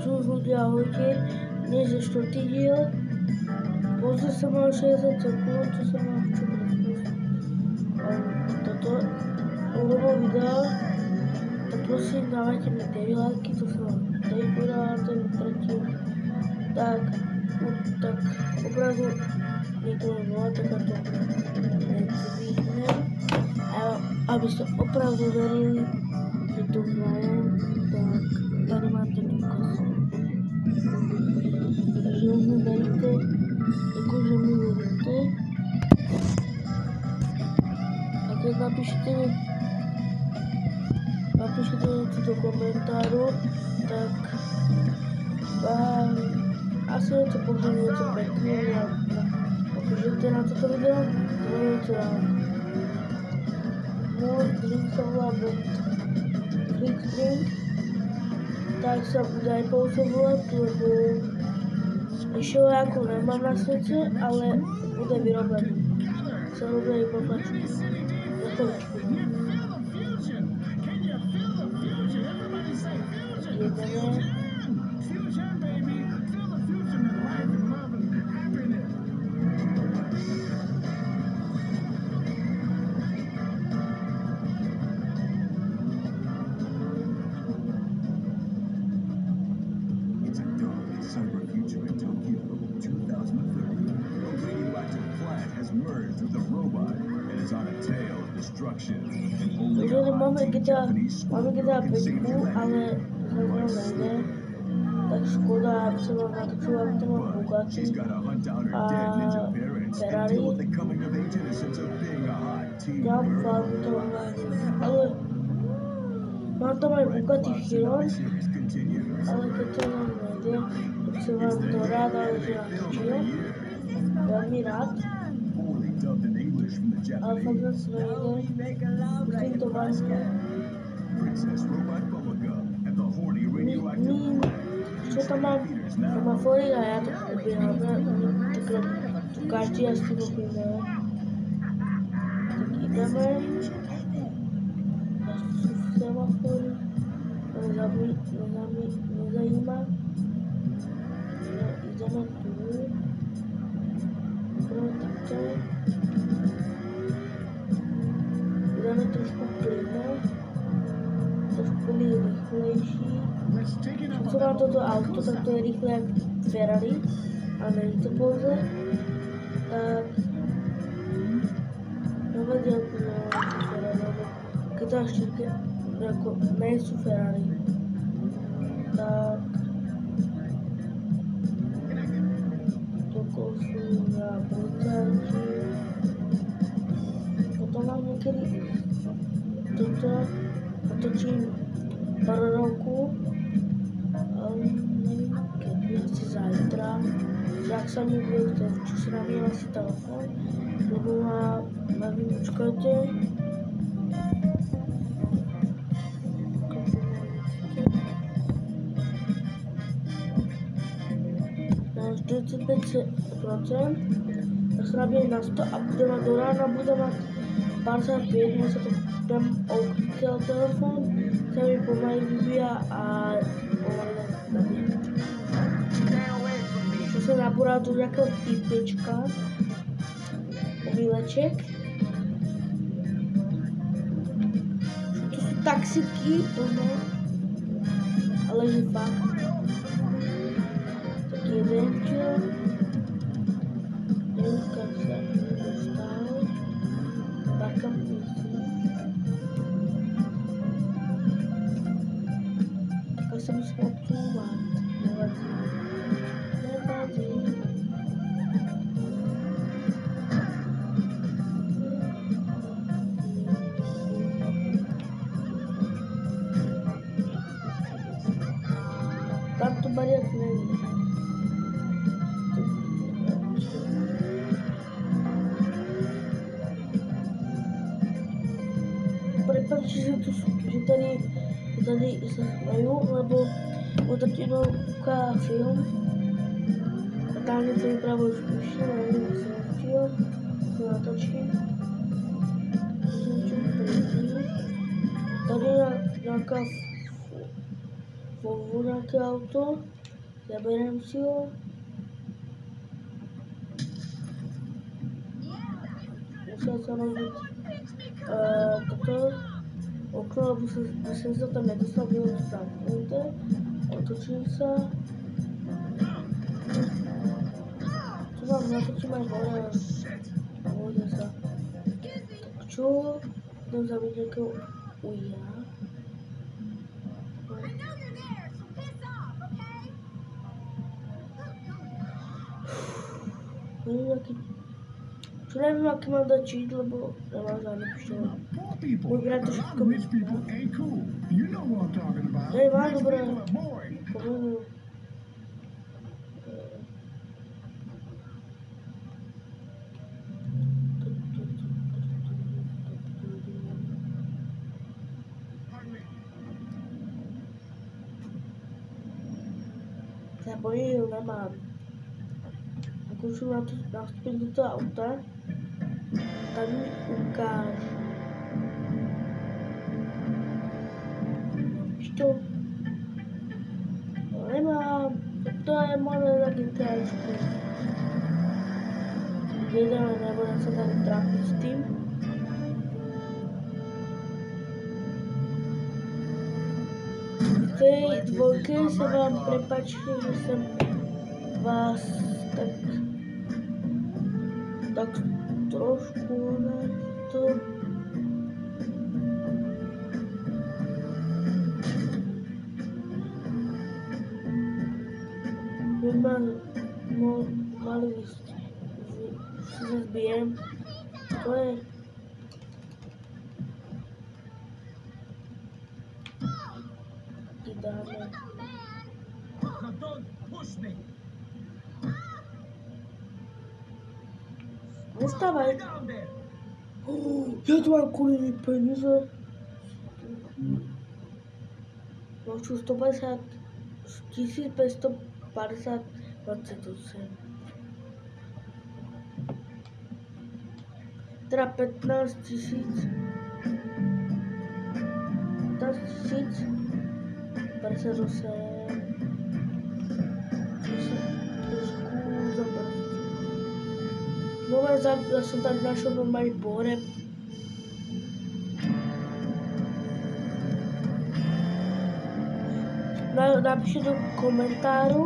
Čus ľudia, ahojte, dnes je 4. diel. Pozor som mal 60 sekúnd, čo som mal v čom toto urobil video, tak prosím dávajte mi 9 lajky, to som vám tady podala ten tretí. Tak opravdu niekto bola takáto nezvyknem. A aby ste opravdu verili, že to hrajem, tak tady máte důkaz. Takže mi veríte, jakože mi veríte. A keď napíšete něco do komentáru, tak vám asi něco pošlu něco pěkné a pošlete na toto video, to je něco rád. Můj drink sa volá Freak Drink, tak sa bude aj používať, lebo ešte ako nemám na svete, ale bude vyrobený. Sa robí iba pačky. Na chvíľučku. Jedeme. Takže máme GTA 5, ale zrovna nejde, tak škoda, aby som vám natočil, aby to mám Bugatti a Ferrari. Ja farbu to mám, ale mám tam aj Bugatti Chiron, ale keď to nám nejde, tak som vám to rád, ale že natočil, veľmi rád. Ale fakt nás nejde, musím to vážne. Čo tam mám? Tam má fory a ja to prebieham. To každý asi robíme. Tak ideme. Sú semafory. Nezajíma. Ideme tu. Prvé takto. Ideme trošku plynu. Trošku byli rýchlejší. Co má toto auto, tak to je rýchle jak Ferrari, a není to pouze. Tak nevadí, ako Ferrari, keď to ešte jako nejsou Ferrari. Tak toko sú na policajti. Potom mám niekedy toto otočím pár rokov. Nevím, kedy, asi zajtra. Jak sa mi bude, čo si nabíjam asi telefon, lebo má výmučkajte. Na 45%, tak sa nabíjem na 100 a bude mať do rána, bude mať 55, môže sa to dám oukrytel telefon, sa mi pomaly vybíja a pomaly nabíjem. Čo sa nabúral do nejakého typečka, výleček. To sú taxiky, plné, ale že fakt. Tak jeden čo, neviem, kam sa nedostal, takam písí. Tak sa musím obsúvať, nevadí. Tam to bariat není. Prepáčte, že tady sa majú, lebo otačenovka film. A tam něco vypravo už píše, nevím, jak se natočil. To natočím. Tady je nějaká Volvo, nějaké auto. Zaberiem si ho. Musel som robiť toto okno, lebo som sa tam nedostal, bylo to zamknuté. Otočím sa. Tu mám, natočím aj hore. Môže sa. Tak čo? Idem zabiť nejakého uja. Neviem, aký mám dať cheat, lebo nemám žiadne pištole. Môj brat to všetko vyzná. Hej, má dobré. Povedu. Zabojil nemám. Zkouším nastúpiť do toho auta. Tam mi ukáž. Pištol. No nemám. To je malé na GTAčku. Jeden, nebudem sa tady trápiť s tým. V tej dvojke sa vám prepáčte, že som vás tak trošku na to. By mali si zbijem. To je. Ty dáme. Nestávaj. Ja tu mám kvôli peniaze. Mám čo 150, 1550, 28. Teda 15 000. 15 000. 58. No ja som tady našiel normálny pohreb. Napíšte do komentáru.